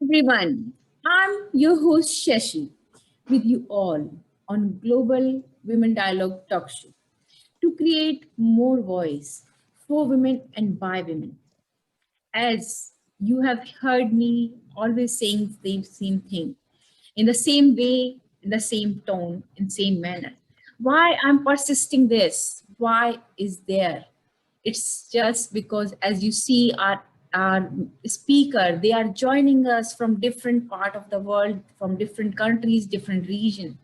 Everyone, I'm your host Shashi with you all on Global Women Dialogue Talk Show to create more voice for women and by women. As you have heard me always saying the same thing, in the same way, in the same tone, in same manner. Why I'm persisting this? Why is there? It's just because as you see our speaker, they are joining us from different part of the world, from different countries, different region.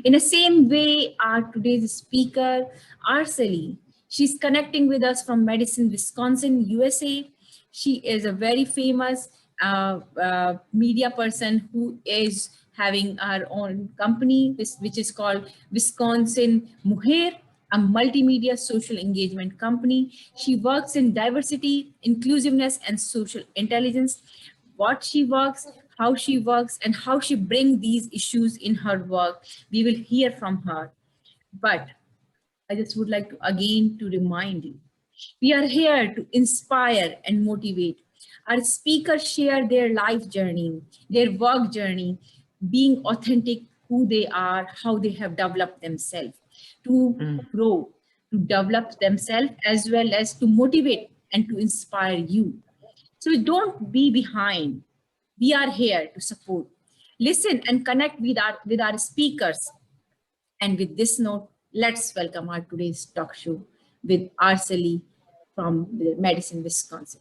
In the same way, our today's speaker, Araceli, she's connecting with us from Madison, Wisconsin, USA. She is a very famous media person who is having her own company, which is called Wisconsin Mujer, a multimedia social engagement company. She works in diversity, inclusiveness, and social intelligence. What she works, how she works, and how she brings these issues in her work, we will hear from her. But I just would like to again to remind you, we are here to inspire and motivate. Our speakers share their life journey, their work journey, being authentic, who they are, how they have developed themselves to grow, to develop themselves as well as to motivate and to inspire you. So don't be behind. We are here to support. Listen and connect with our speakers, and with this note, let's welcome our today's talk show with Araceli from Madison, Wisconsin.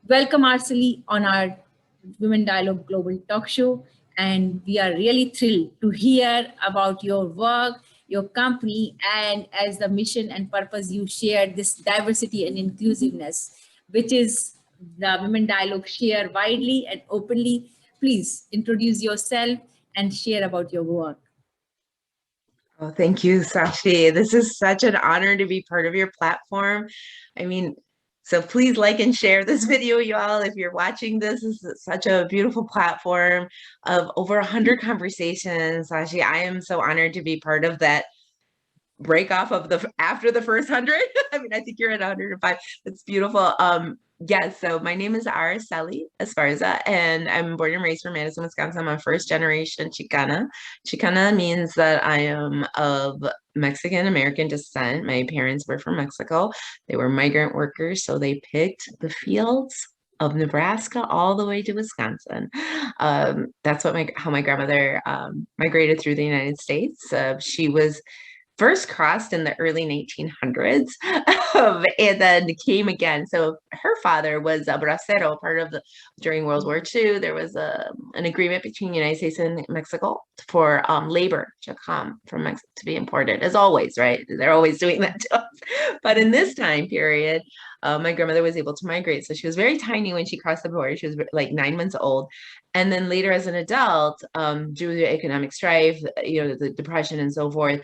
Welcome, Araceli, on our Women Dialogue Global Talk Show. And we are really thrilled to hear about your work, your company, and as the mission and purpose you shared this diversity and inclusiveness, which is the Women Dialogue share widely and openly. Please introduce yourself and share about your work. Oh, thank you, Sashi. This is such an honor to be part of your platform. I mean, so please like and share this video, y'all. If you're watching this, this is such a beautiful platform of over 100 conversations. Sashi, I am so honored to be part of that break off of the after the first 100. I mean, I think you're at 105. It's beautiful. Yes, so my name is Araceli Esparza, and I'm born and raised from Madison, Wisconsin. I'm a first generation Chicana. Chicana means that I am of Mexican American descent. My parents were from Mexico. They were migrant workers, so they picked the fields of Nebraska all the way to Wisconsin. That's what how my grandmother migrated through the United States. She was first crossed in the early 1900s and then came again. So her father was a bracero, part of the during World War II. There was an agreement between the United States and Mexico for labor to come from Mexico to be imported, as always, right? They're always doing that to us. But in this time period, my grandmother was able to migrate. So she was very tiny when she crossed the border. She was like 9 months old. And then later as an adult, due to the economic strife, the depression and so forth,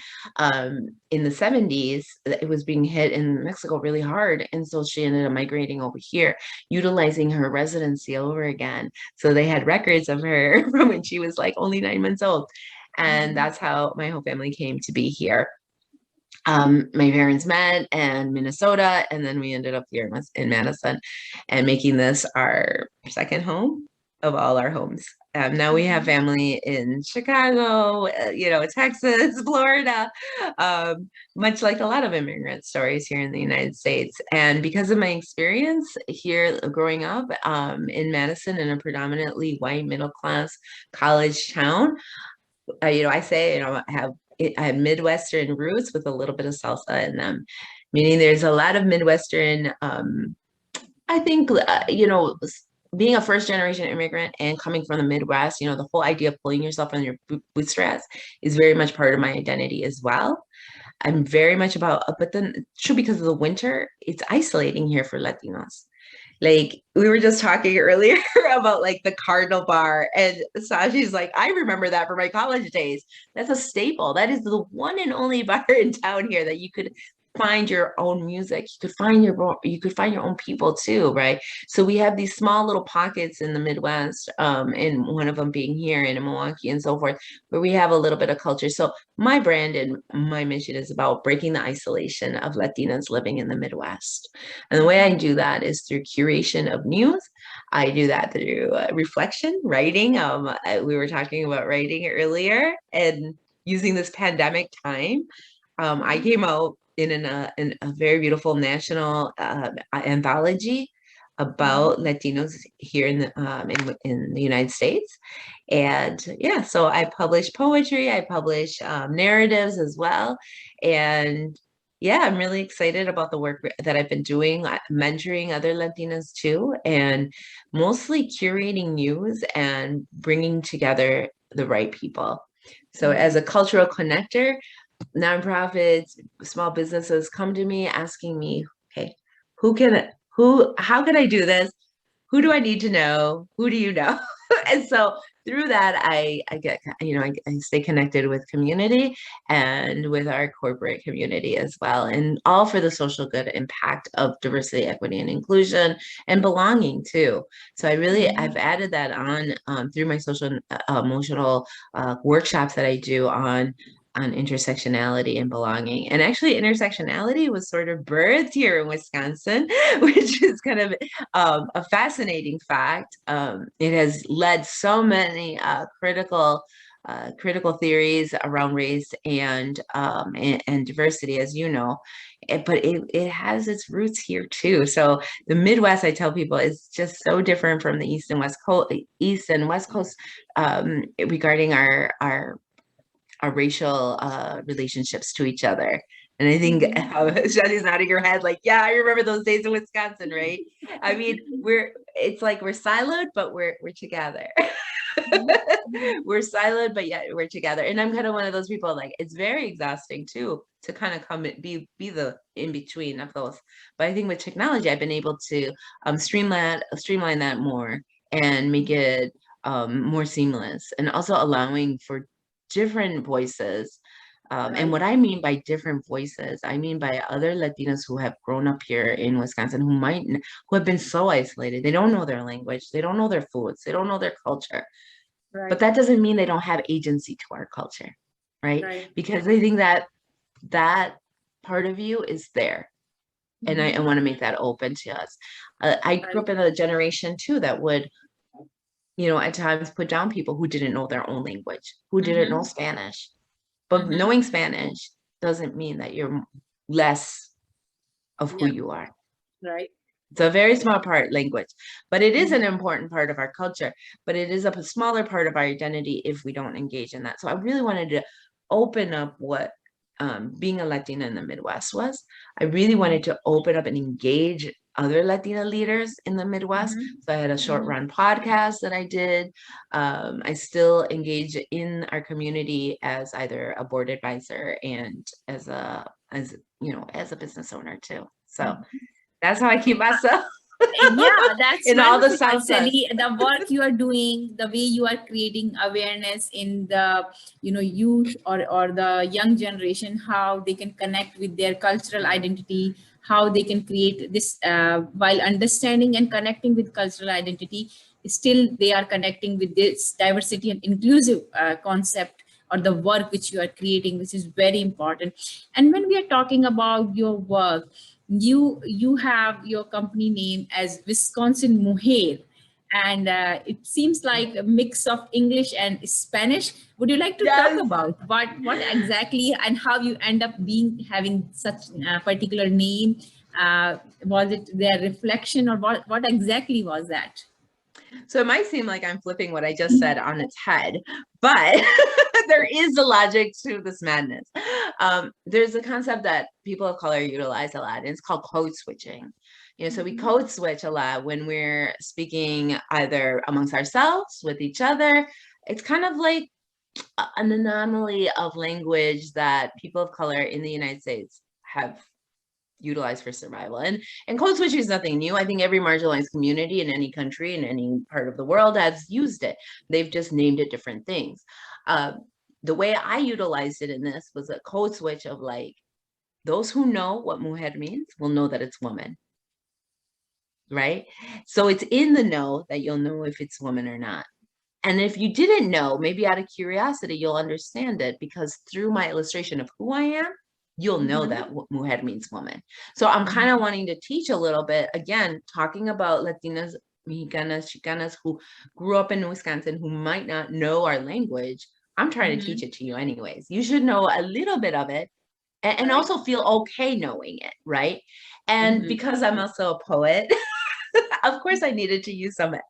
in the 70s, it was being hit in Mexico really hard. And so she ended up migrating over here, utilizing her residency over again. So they had records of her from when she was like only 9 months old. And that's how my whole family came to be here. My parents met in Minnesota, and then we ended up here in Madison and making this our second home of all our homes. Now we have family in Chicago, Texas, Florida, much like a lot of immigrant stories here in the United States. And because of my experience here growing up in Madison, in a predominantly white middle class college town, I say, I have Midwestern roots with a little bit of salsa in them, meaning there's a lot of Midwestern, I think, being a first generation immigrant and coming from the Midwest, the whole idea of pulling yourself on your bootstraps is very much part of my identity as well. I'm very much about, but then true, because of the winter, it's isolating here for Latinos. Like we were just talking earlier about like the Cardinal Bar, and Sashi's like, I remember that from my college days. That's a staple. That is the one and only bar in town here that you could find your own music. You could find your own people too, right? So we have these small little pockets in the Midwest, and one of them being here in Milwaukee and so forth, where we have a little bit of culture. So my brand and my mission is about breaking the isolation of Latinas living in the Midwest. And the way I do that is through curation of news, I do that through reflection, writing. We were talking about writing earlier, and using this pandemic time, I came out in a very beautiful national anthology Mhm. about Latinos here in the United States. And yeah, so I publish poetry, I publish narratives as well. And yeah, I'm really excited about the work that I've been doing, mentoring other Latinas too, and mostly curating news and bringing together the right people. So as a cultural connector, nonprofits, small businesses come to me asking me, okay, how can I do this? Who do I need to know? Who do you know? And so through that, I get, I stay connected with community and with our corporate community as well, and all for the social good impact of diversity, equity, and inclusion and belonging too. So I've added that on through my social emotional workshops that I do on intersectionality and belonging. And actually, intersectionality was sort of birthed here in Wisconsin, which is kind of a fascinating fact. It has led so many critical theories around race and diversity, as you know. But it has its roots here too. So the Midwest, I tell people, is just so different from the East and West Coast regarding our racial relationships to each other. And I think Shadi's nodding her head like, yeah, I remember those days in Wisconsin, right? I mean, it's like we're siloed, but we're together. We're siloed, but yet we're together. And I'm kind of one of those people, like, it's very exhausting too to kind of come and be the in between of those. But I think with technology, I've been able to streamline that more and make it more seamless, and also allowing for different voices. And what I mean by different voices, I mean by other Latinos who have grown up here in Wisconsin, who have been so isolated. They don't know their language, they don't know their foods, they don't know their culture. But Right, that doesn't mean they don't have agency to our culture, right? right. Because I think that that part of you is there. And I want to make that open to us. I grew Right. up in a generation too that would, at times put down people who didn't know their own language, who didn't know Spanish. But knowing Spanish doesn't mean that you're less of who Yeah, you are. right. It's a very small part, language, but it is an important part of our culture, but it is a smaller part of our identity if we don't engage in that. So I really wanted to open up what being a Latina in the Midwest was. I really wanted to open up and engage other Latina leaders in the Midwest. So I had a short run podcast that I did. I still engage in our community as either a board advisor and as a business owner too. So that's how I keep myself Yeah, that's in all the wonderful, substance. Araceli. The work you are doing, the way you are creating awareness in the youth or the young generation, how they can connect with their cultural identity, how they can create this while understanding and connecting with cultural identity. Still, they are connecting with this diversity and inclusive concept or the work which you are creating, which is very important. And when we are talking about your work, you have your company name as Wisconsin Mujer, and it seems like a mix of English and Spanish. Would you like to talk Yes. about what exactly and how you end up being having such a particular name? Was it their reflection, or what exactly was that? So it might seem like I'm flipping what I just said on its head, but there is a logic to this madness. There's a concept that people of color utilize a lot, and it's called code switching. So we code switch a lot when we're speaking either amongst ourselves, with each other. It's kind of like an anomaly of language that people of color in the United States have utilized for survival. And code switching is nothing new. I think every marginalized community in any country, in any part of the world, has used it. They've just named it different things. The way I utilized it in this was a code switch of like, those who know what mujer means will know that it's woman, right? So it's in the know that you'll know if it's woman or not. And if you didn't know, maybe out of curiosity, you'll understand it, because through my illustration of who I am, you'll know that mujer means woman. So I'm kind of wanting to teach a little bit, again, talking about Latinas Mexicanas, Chicanas who grew up in Wisconsin who might not know our language, I'm trying to teach it to you anyways. You should know a little bit of it and Right. also feel okay knowing it, right? And Mm-hmm. because I'm also a poet, of course I needed to use some Yeah,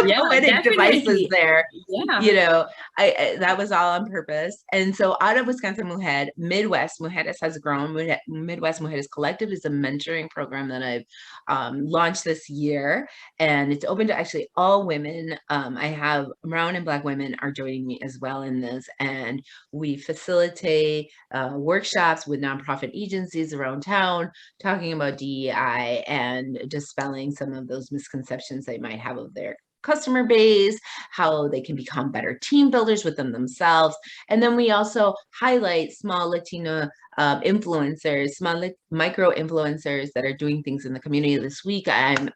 yeah, poetic devices definitely. there. Yeah. You know, that was all on purpose. And so out of Wisconsin Mujer, Midwest Mujeres has grown. Midwest Mujeres Collective is a mentoring program that I've launched this year, and it's open to actually all women. I have brown and Black women are joining me as well in this, and we facilitate workshops with nonprofit agencies around town talking about DEI and dispelling some of those misconceptions they might have of their customer base, how they can become better team builders within themselves. And then we also highlight small Latino influencers, small micro influencers that are doing things in the community. This week, I'm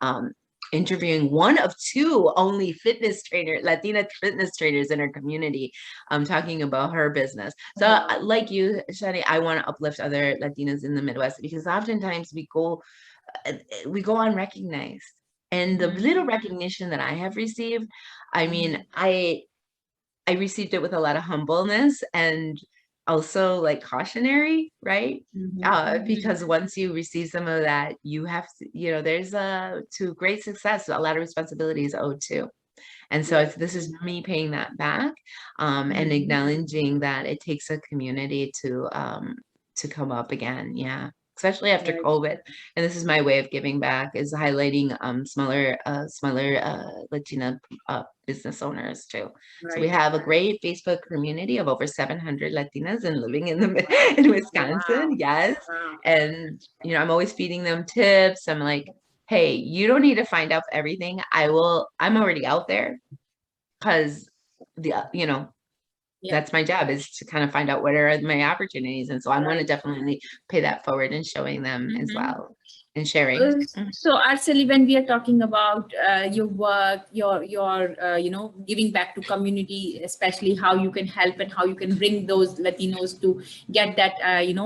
interviewing one of two only Latina fitness trainers in our community, talking about her business. So like you, Shani, I want to uplift other Latinas in the Midwest because oftentimes we go unrecognized. And the little recognition that I have received, I mean, I received it with a lot of humbleness and also like cautionary, right? Because once you receive some of that, you have to, there's to great success, a lot of responsibilities owed too. And so this is me paying that back, and acknowledging that it takes a community to come up again. Yeah. Especially after Right. COVID. And this is my way of giving back, is highlighting smaller Latina business owners too. So we Right. have a great Facebook community of over 700 Latinas and living in Wisconsin. Wow. Yes. Wow. And, I'm always feeding them tips. I'm like, hey, you don't need to find out everything. I'm already out there because Yeah. that's my job, is to kind of find out what are my opportunities. And so I want to Right. definitely pay that forward and showing them as Mm-hmm. well and sharing. So, Araceli, when we are talking about your work, giving back to community, especially how you can help and how you can bring those Latinos to get that,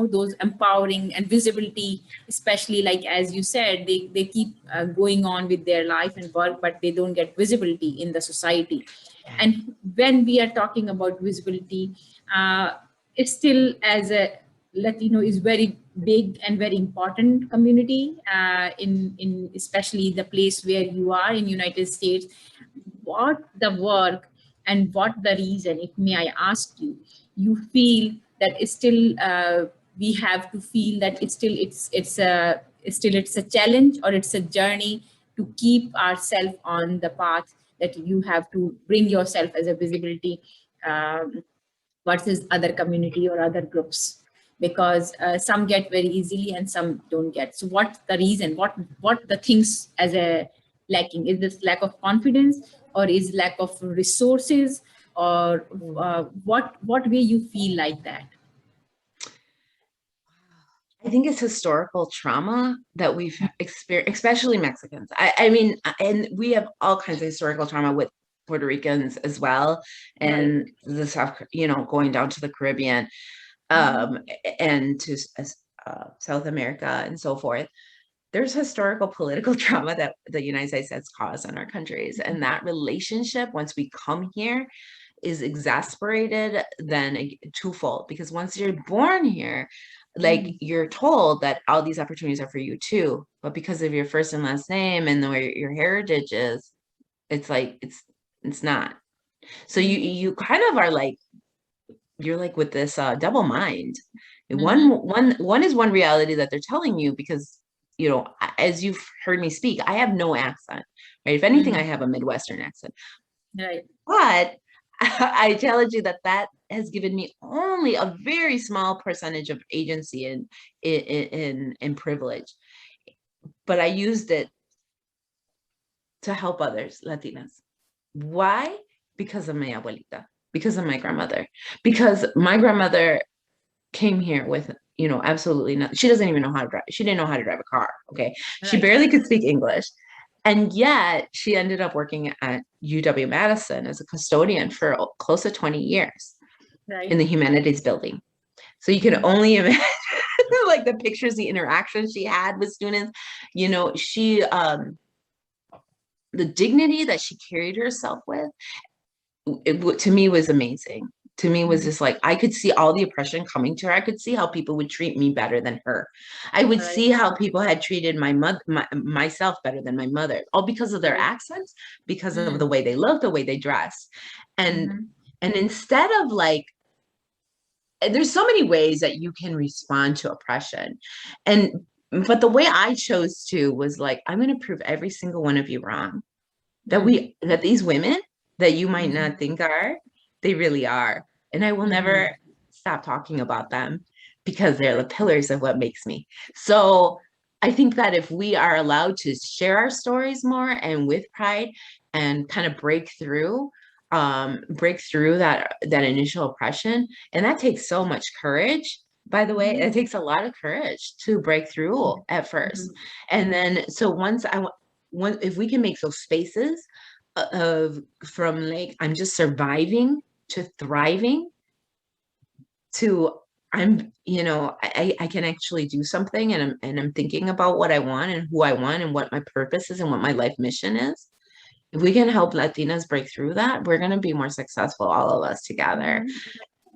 those empowering and visibility, especially like, as you said, they keep going on with their life and work, but they don't get visibility in the society. And when we are talking about visibility, it's still, as a Latino, is very big and very important community in especially the place where you are in United States. What the work and what the reason, if may I ask you, you feel that it's still we have to feel that it's a challenge or it's a journey to keep ourselves on the path, that you have to bring yourself as a visibility versus other community or other groups, because some get very easily and some don't get. So what's the reason, what the things as a lacking? Is this lack of confidence, or is lack of resources, or what way you feel like that? I think it's historical trauma that we've experienced, especially Mexicans. I mean, and we have all kinds of historical trauma with Puerto Ricans as well, Right. and the South, going down to the Caribbean, Mhm. and to South America and so forth. There's historical political trauma that the United States has caused in our countries, and that relationship, once we come here, is exasperated then twofold, because once you're born here, like, Mhm. you're told that all these opportunities are for you too, but because of your first and last name and the way your heritage is, it's like it's not. So you kind of are like, you're like with this double mind. Mhm. One is one reality that they're telling you, because as you've heard me speak, I have no accent, right? If anything, I Mhm. have a Midwestern accent. Right. But I challenge you that has given me only a very small percentage of agency in privilege. But I used it to help others, Latinas. Why? Because of my abuelita, because of my grandmother, because my grandmother came here with, absolutely nothing. She doesn't even know how to drive. She didn't know how to drive a car. Okay. She Right. barely could speak English. And yet she ended up working at UW Madison as a custodian for close to 20 years in Right. the humanities building. So you can only imagine like the pictures, the interactions she had with students. She the dignity that she carried herself with, to me was amazing. To me was just like, I could see all the oppression coming to her. I could see how people would treat me better than her. I would Right. see how people had treated my mother, myself better than my mother, all because of their Right. accents, because of the way they look, the way they dress. And Mm-hmm. and instead of like, there's so many ways that you can respond to oppression. And but the way I chose to was like, I'm going to prove every single one of you wrong. That these women that you might Mm-hmm. not think are, they really are. And I will Mm-hmm. never stop talking about them because they're the Right. pillars of what makes me. So I think that if we are allowed to share our stories more and with pride and kind of break through that initial oppression, and that takes so much courage. By the way, Mm-hmm. it takes a lot of courage to break through at Mm-hmm. first. And then so if we can make those spaces of from like I'm just surviving to thriving to I can actually do something, and I'm thinking about what I want and who I want and what my purpose is and what my life mission is. If we can help Latinas break through that, we're going to be more successful, all of us together.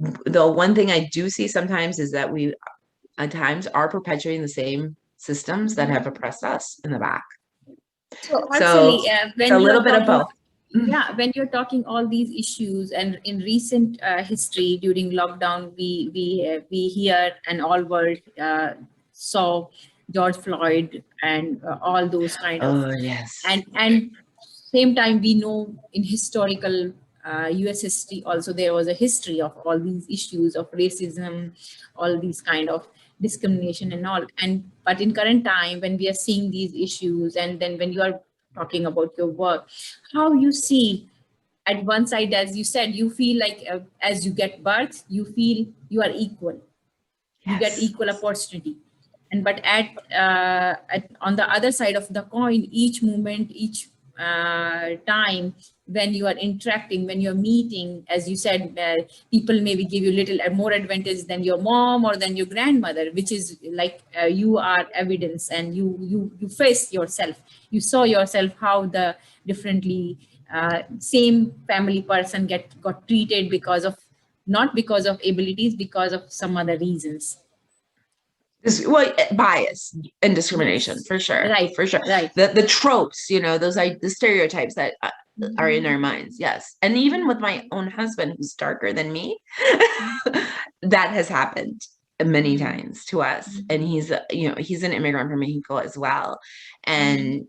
Mm-hmm. The one thing I do see sometimes is that we at times are perpetuating the same systems that have Mm-hmm. oppressed us in the back. So, So Araceli, it's a when you little are bit of talking, both. Mm. yeah, when you're talking all these issues, and in recent history during lockdown, we hear and all world saw George Floyd and all those kind of, Oh, yes. and same time we know in historical US history also there was a history of all these issues of racism, all these kind of discrimination and all. And but in current time when we are seeing these issues, and then when you are talking about your work, how you see at one side, as you said, you feel like as you get birth you feel you are equal, you get Yes. equal opportunity. And but at on the other side of the coin, each moment, each time when you are interacting, when you're meeting, as you said, people maybe give you little more advantage than your mom or than your grandmother, which is like you are evidence, and you face yourself, you saw yourself how the differently same family person got treated because of, not because of abilities, because of some other reasons. Well, bias and discrimination Yes. for sure, Right. for sure. Right. The tropes, those the stereotypes that are in our Mhm. minds. Yes, and even with my own husband, who's darker than me, that has happened many Mhm. times to us. And Mhm. he's an immigrant from Mexico as well, Mhm.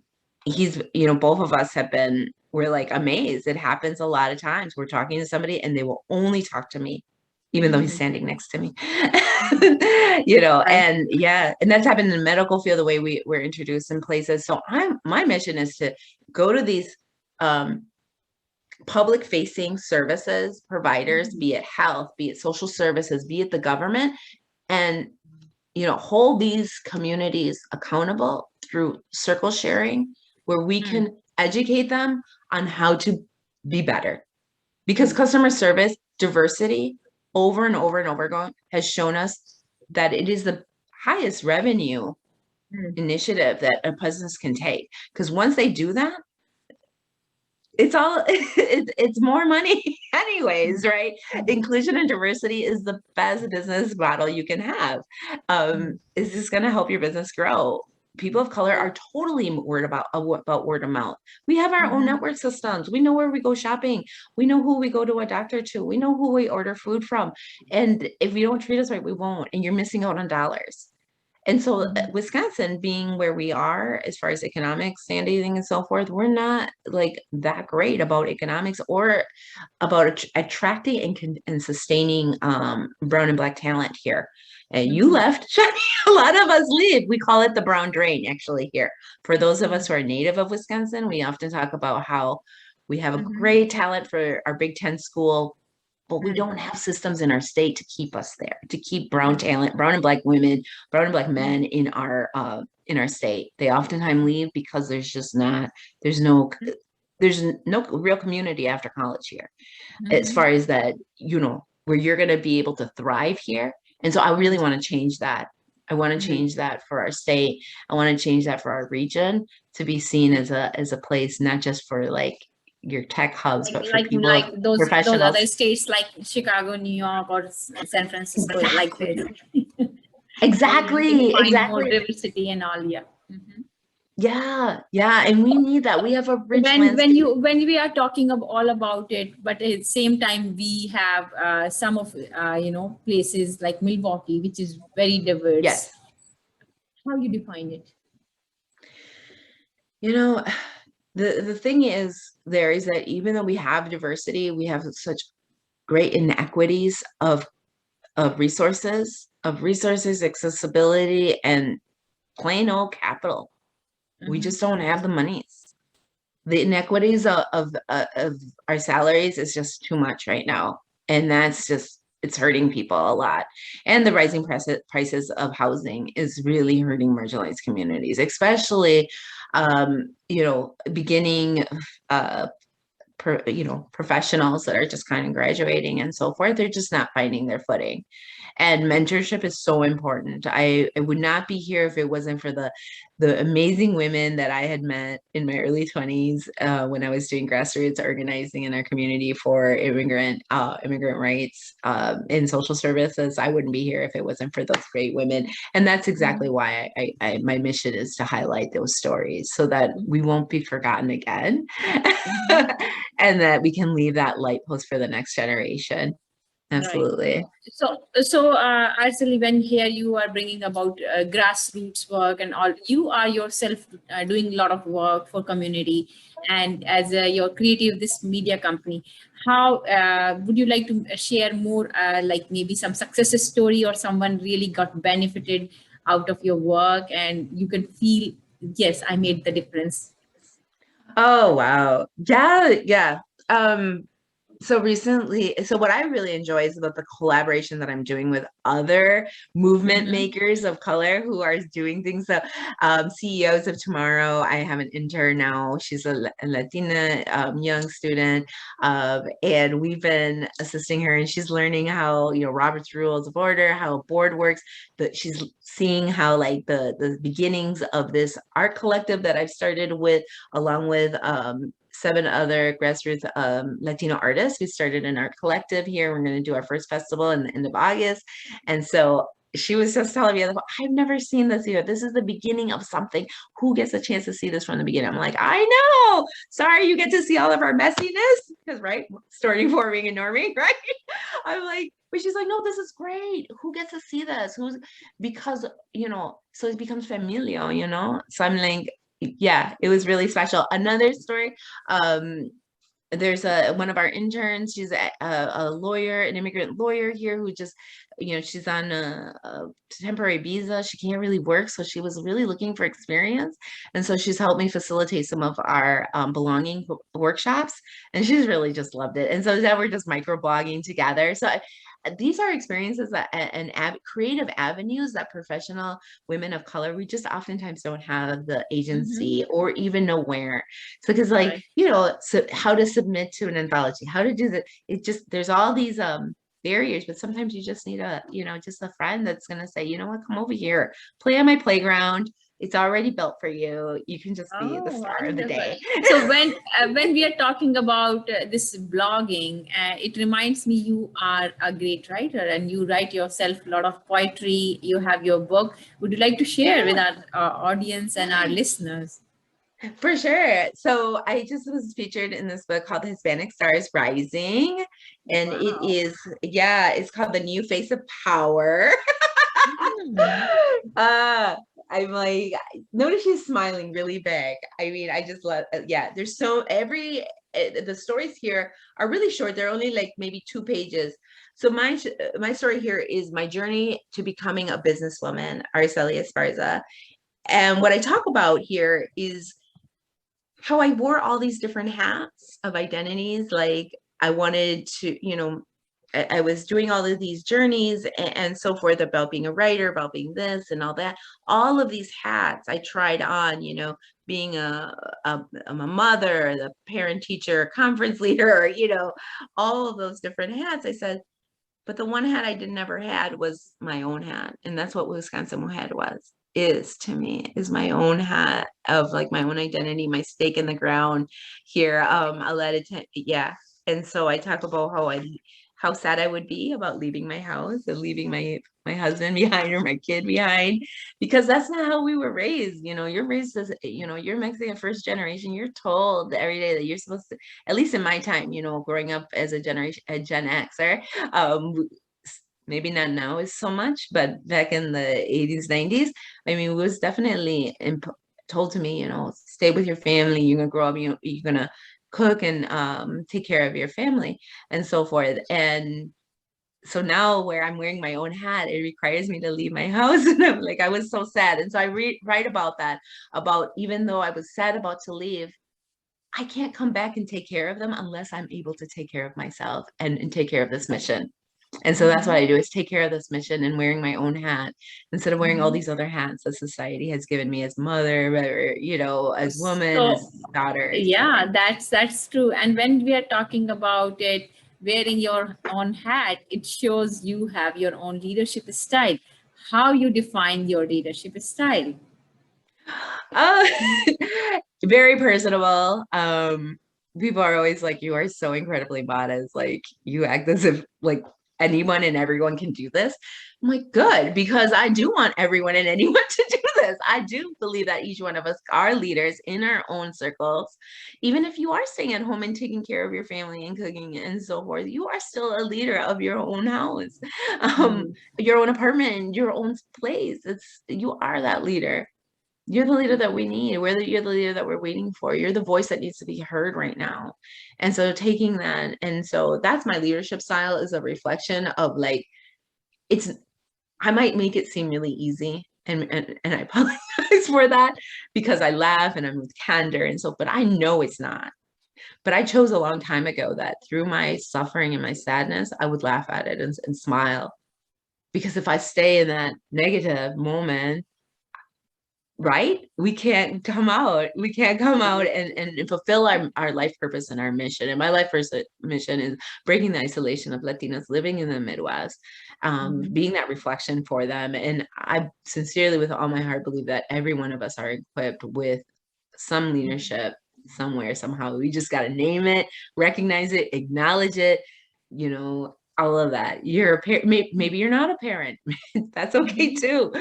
and both of us have been. We're like amazed. It happens a lot of times. We're talking to somebody and they will only talk to me even though he's Mhm. standing next to me. Mhm. Right. And yeah, and that's happened in the medical field, the way we're introduced in places. So my mission is to go to these um, public facing services providers, Mhm. be it health, be it social services, be it the government, and hold these communities accountable through circle sharing, where we Mhm. can educate them on how to be better, because Mhm. customer service diversity over and over and over again has shown us that it is the highest revenue Mhm. initiative that a business can take, because once they do that, it's all it's more money anyways, right? Mhm. Inclusion and diversity is the best business model you can have. Mhm. Is this going to help your business grow? People of color Right. are totally worried about word of mouth. We have our own Mhm. network systems. We know where we go shopping. We know who we go to a doctor to. We know who we order food from. And if you don't treat us right, we won't. And you're missing out on dollars. And so Mhm. Wisconsin being where we are as far as economic standing and so forth, we're not like that great about economics or about attracting and sustaining brown and black talent here. And you Mhm. left, a lot of us leave. We call it the brown drain actually here. For those of us Mhm. who are native of Wisconsin, we often talk about how we have a Mhm. great talent for our Big Ten school, but we Mhm. don't have systems in our state to keep us there, to keep brown Mhm. talent, brown and black women, brown and black Mhm. men in our state. They oftentimes leave because there's no there's no real community after college here, as Mhm. far as that, where you're going to be able to thrive here. And so I really Mhm. want to change that. I want to change that for our state. I want to change that for our region to be seen as a place, not just for like your tech hubs, but for like people, those professionals. other states like Chicago, New York, or San Francisco, like this. Exactly, Find more exactly. diversity and all. Yeah. Yeah, yeah, and we need that. We have a rich when landscape. when we are talking all about it, but at the same time we have some of places like Milwaukee, which is very diverse. Yes. How you define it? You know, the thing is there is that even though we have diversity, we have such great inequities of resources, accessibility, and plain old capital. We just don't have the monies. The inequities of our salaries is just too much right now. And that's just, it's hurting people a lot. And the rising prices of housing is really hurting marginalized communities, especially, beginning professionals that are just kind of graduating and so forth. They're just not finding their footing. And mentorship is so important. I would not be here if it wasn't for the amazing women that I had met in my early 20s when I was doing grassroots organizing in our community for immigrant rights in social services. I wouldn't be here if it wasn't for those great women. And that's exactly why my mission is to highlight those stories so that we won't be forgotten again and that we can leave that light post for the next generation. Absolutely. Right. Araceli, when here you are bringing about grassroots work and all, you are yourself doing a lot of work for community, and as your creative this media company, how would you like to share more, like maybe some success story or someone really got benefited out of your work and you can feel, yes, I made the difference. Oh, wow. Yeah, yeah. So what I really enjoy is about the collaboration that I'm doing with other movement makers of color who are doing things. So CEOs of Tomorrow, I have an intern now. She's a Latina young student. And we've been assisting her, and she's learning how, Robert's Rules of Order, how a board works, that she's seeing how like the beginnings of this art collective that I've started with, along with 7 other grassroots Latino artists. We started an art collective here. We're going to do our first festival in the end of August. And so she was just telling me, I've never seen this yet. This is the beginning of something. Who gets a chance to see this from the beginning? I'm like, I know. Sorry, you get to see all of our messiness. Because, right, story forming and norming, right? I'm like, but she's like, no, this is great. Who gets to see this? Because, so it becomes familiar, So I'm like, yeah, it was really special. Another story, there's one of our interns, she's a lawyer, an immigrant lawyer here who just, she's on a temporary visa. She can't really work, so she was really looking for experience. And so she's helped me facilitate some of our belonging workshops, and she's really just loved it. And so now we're just microblogging together. So these are experiences and creative avenues that professional women of color, we just oftentimes don't have the agency or even know where. So because so how to submit to an anthology, how to do that. There's all these barriers, but sometimes you just need just a friend that's going to say, you know what, come over here, play on my playground. It's already built for you. You can just be the star of the day. So when we are talking about this blogging, it reminds me you are a great writer and you write yourself a lot of poetry. You have your book. Would you like to share with our audience and our listeners? For sure. So I just was featured in this book called Hispanic Stars Rising. And it's called The New Face of Power. I'm like, notice she's smiling really big. I mean, I just love, there's the stories here are really short. They're only like maybe 2 pages. So my story here is my journey to becoming a businesswoman, Araceli Esparza. And what I talk about here is how I wore all these different hats of identities. Like I wanted to, I was doing all of these journeys and so forth about being a writer, about being this and all that. All of these hats I tried on, being I'm a mother, the parent teacher, conference leader, all of those different hats. I said, But the one hat I did never had was my own hat. And that's what Wisconsin hat is to me, is my own hat of like my own identity, my stake in the ground here. I let it, yeah. And so I talk about how sad I would be about leaving my house and leaving my husband behind or my kid behind, because that's not how we were raised. You know, you're raised as, you know, you're Mexican first generation. You're told every day that you're supposed to, at least in my time, you know, growing up as a Gen Xer, um, maybe not now is so much, but back in the 80s, 90s, I mean, it was definitely told to me, you know, stay with your family. You're gonna grow up, you know, you're gonna cook and take care of your family and so forth. And so now where I'm wearing my own hat, it requires me to leave my house. And I'm like, I was so sad. And so I write about that, about even though I was sad about to leave, I can't come back and take care of them unless I'm able to take care of myself and take care of this mission. And so that's what I do, is take care of this mission and wearing my own hat instead of wearing all these other hats that society has given me as mother, or, you know, as woman, So as daughter. yeah, that's true. And when we are talking about it, wearing your own hat, it shows you have your own leadership style. How you define your leadership style? Uh, very personable. People are always like, you are so incredibly modest. Like, you act as if like anyone and everyone can do this. I'm like, good, because I do want everyone and anyone to do this. I do believe that each one of us are leaders in our own circles. Even if you are staying at home and taking care of your family and cooking and so forth, you are still a leader of your own house, Mhm. your own apartment, your own place. You are that leader. You're the leader that we need. You're the leader that we're waiting for. You're the voice that needs to be heard right now. And so taking that, and so that's my leadership style, is a reflection of like, it's, I might make it seem really easy. And I apologize for that, because I laugh and I'm with candor and so, but I know it's not. But I chose a long time ago that through my suffering and my sadness, I would laugh at it and smile. Because if I stay in that negative moment, right, we can't come out and fulfill our life purpose and our mission. And my life mission is breaking the isolation of Latinas living in the Midwest, Mhm. being that reflection for them. And I sincerely, with all my heart, believe that every one of us are equipped with some leadership somewhere, somehow. We just got to name it, recognize it, acknowledge it, you know, all of that. You're a parent, maybe you're not a parent. That's okay Mhm. too.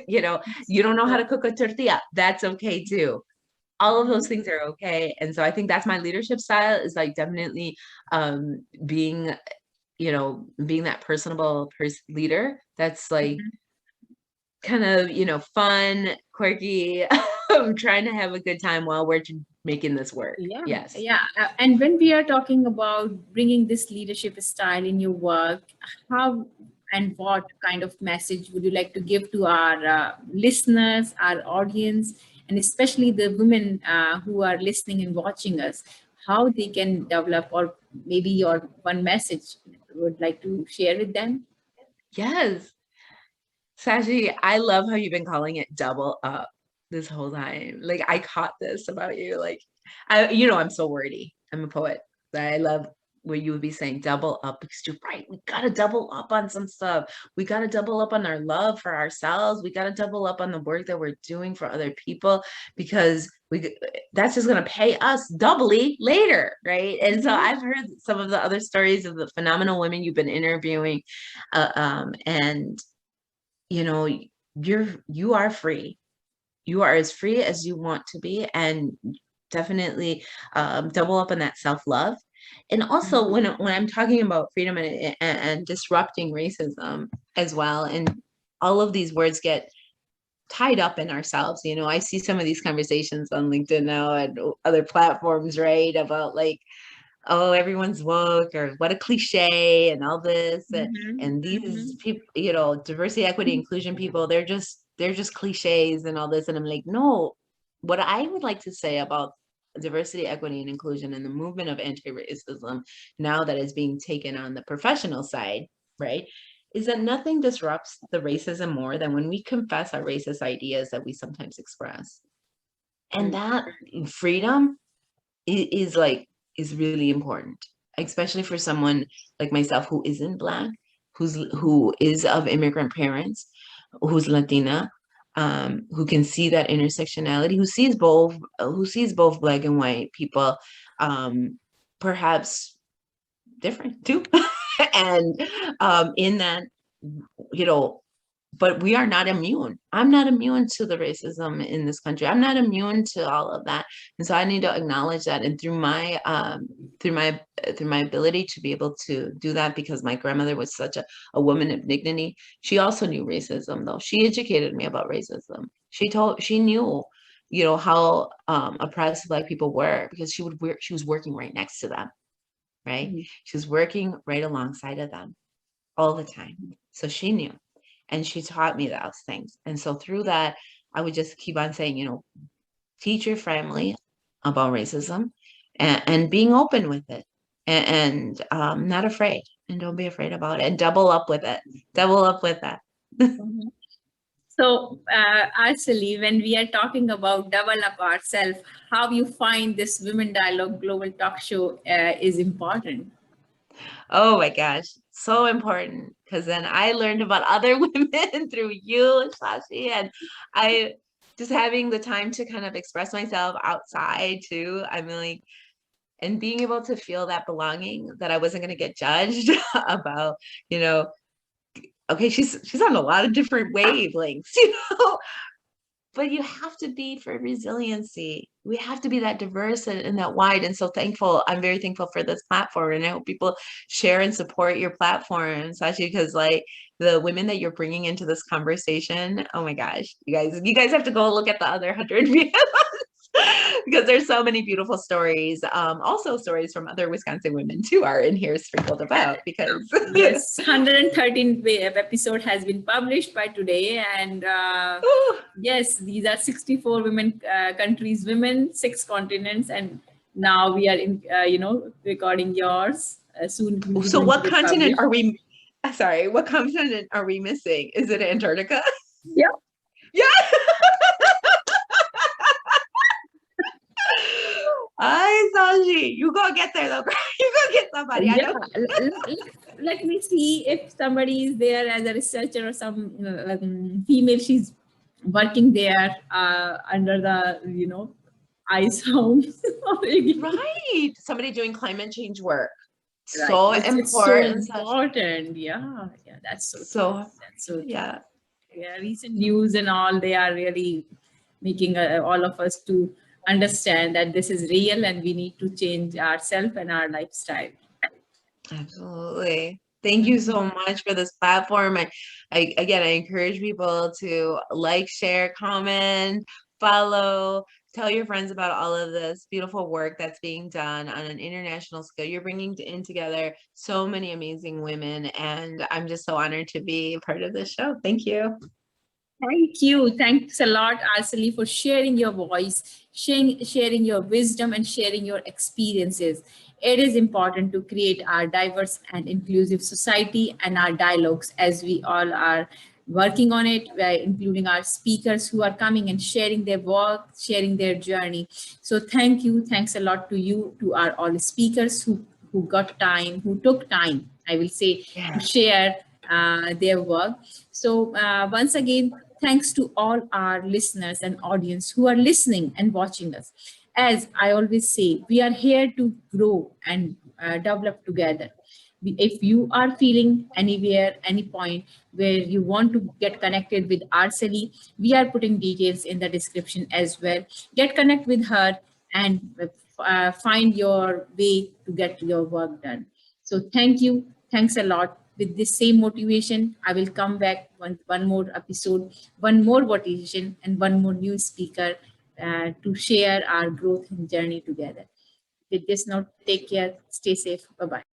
You know, you don't know how to cook a tortilla. That's okay too. All of those Mhm. things are okay. And so I think that's my leadership style, is like definitely being, you know, being that personable leader that's like Mhm. kind of, you know, fun, quirky. I'm trying to have a good time while we're making this work. Yeah, Yes. yeah. And when we are talking about bringing this leadership style in your work, how and what kind of message would you like to give to our listeners, our audience, and especially the women who are listening and watching us, how they can develop, or maybe your one message you would like to share with them? Yes. Sashi, I love how you've been calling it double up this whole time. Like, I caught this about you. Like, you know, I'm so wordy. I'm a poet. I love what you would be saying, double up, because you're right. We gotta double up on some stuff. We gotta double up on our love for ourselves. We gotta double up on the work that we're doing for other people, because that's just gonna pay us doubly later, right? And so Mhm. I've heard some of the other stories of the phenomenal women you've been interviewing, and you know, you are free. You are as free as you want to be, and definitely double up on that self-love. And also, when I'm talking about freedom and disrupting racism as well, and all of these words get tied up in ourselves. You know, I see some of these conversations on LinkedIn now and other platforms, right, about like, oh, everyone's woke, or what a cliche, and all this, Mhm. and these Mhm. people, you know, diversity, equity, inclusion people, they're just cliches and all this. And I'm like, no, what I would like to say about diversity, equity, and inclusion and the movement of anti-racism, now that is being taken on the professional side, right, is that nothing disrupts the racism more than when we confess our racist ideas that we sometimes express. And Mhm. that freedom is like, is really important. especially for someone like myself who isn't Black, who is of immigrant parents, who's Latina, who can see that intersectionality, who sees both Black and white people, perhaps different too. And in that, you know, but we are not immune. I'm not immune to the racism in this country. I'm not immune to all of that. And so I need to acknowledge that. And through my through my ability to be able to do that, because my grandmother was such a woman of dignity, she also knew racism though. She educated me about racism. She knew, you know, how oppressed Black people were, because she was working right next to them, right? Mm-hmm. She was working right alongside of them all the time. So she knew. And she taught me those things. And so through that, I would just keep on saying, you know, teach your family about racism, and being open with it, and not afraid, and don't be afraid about it, and double up with it. Double up with that. Mhm. So, Araceli, when we are talking about double up ourselves, how you find this Women Dialogue Global Talk Show is important? Oh my gosh, so important, because then I learned about other women through you and Shashi, and I just having the time to kind of express myself outside too. I mean, like, and being able to feel that belonging, that I wasn't going to get judged about, you know, okay, she's on a lot of different wavelengths, you know, but you have to be for resiliency. We have to be that diverse and that wide. And so thankful. I'm very thankful for this platform. And I hope people share and support your platform, especially because like the women that you're bringing into this conversation, oh my gosh, you guys have to go look at the other 100 videos. Because there's so many beautiful stories. Also stories from other Wisconsin women too are in here sprinkled about, because Yes, 113th episode has been published by today, and yes, these are 64 women countries, women, 6 continents, and now we are in, recording yours. Soon will be so going to what be continent published. are we? Sorry, what continent are we missing? Is it Antarctica? Yeah. Yeah. I Sanji, you go get there though. You go get somebody. I Yeah, know. let me see if somebody is there as a researcher or some female. She's working there under the ice home. Right. Somebody doing climate change work. Right. So It's so important. important. Yeah, that's so true. So That's so true. yeah. Yeah, recent news and all, they are really making all of us to understand that this is real and we need to change ourselves and our lifestyle. Absolutely. Thank you so much for this platform. Again, I encourage people to like, share, comment, follow, tell your friends about all of this beautiful work that's being done on an international scale. You're bringing in together so many amazing women, and I'm just so honored to be a part of this show. Thank you. Thank you. Thanks a lot, Araceli, for sharing your voice, sharing your wisdom, and sharing your experiences. It is important to create our diverse and inclusive society and our dialogues as we all are working on it, including our speakers who are coming and sharing their work, sharing their journey. So thank you. Thanks a lot to you, to our all speakers who got time, who took time, I will say, to share their work. So once again, thanks to all our listeners and audience who are listening and watching us. As I always say, we are here to grow and develop together. If you are feeling anywhere, any point where you want to get connected with Arceli, we are putting details in the description as well. Get connect with her and find your way to get your work done. So thank you. Thanks a lot. With this same motivation, I will come back one more episode, one more motivation, and one more new speaker to share our growth and journey together. With this note, take care, stay safe. Bye bye.